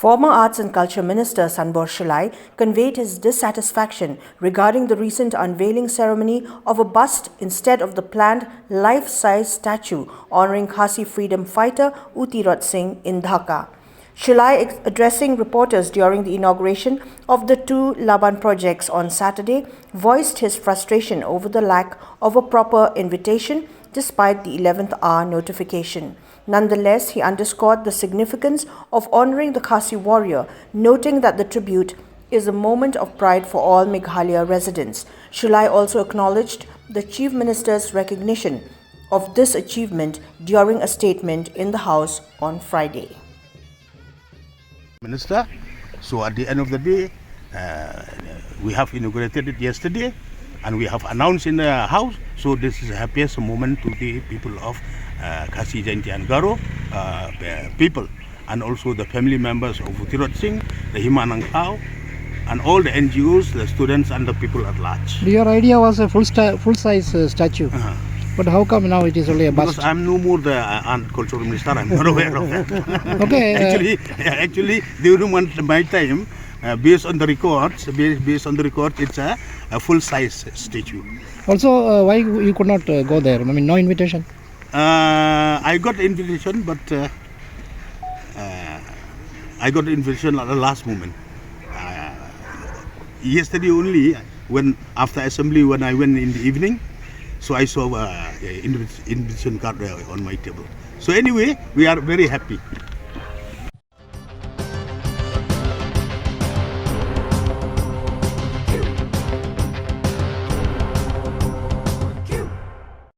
Former Arts and Culture Minister Sanbor Shullai conveyed his dissatisfaction regarding the recent unveiling ceremony of a bust instead of the planned life-size statue honouring Khasi freedom fighter U Tirot Sing in Dhaka. Shullai, addressing reporters during the inauguration of the two Laban projects on Saturday, voiced his frustration over the lack of a proper invitation despite the 11th hour notification. Nonetheless, he underscored the significance of honouring the Khasi warrior, noting that the tribute is a moment of pride for all Meghalaya residents. Shullai also acknowledged the Chief Minister's recognition of this achievement during a statement in the House on Friday. Minister, so at the end of the day, we have inaugurated it yesterday and we have announced in the House, so this is the happiest moment to the people of Khasi, Jainti and Garo people, and also the family members of U Tirot Sing, the Himanang Khao, and all the NGOs, the students and the people at large. Your idea was a full-size statue. But how come now it is only a bust? Because I'm no more the cultural minister, I'm not aware of that. Okay. Actually, during my time, based on the records, it's a full-size statue. Also, why you could not go there? I mean, no invitation? I got invitation, but I got invitation at the last moment. Yesterday only, when after assembly, when I went in the evening, so I saw invitation card on my table. So anyway, we are very happy.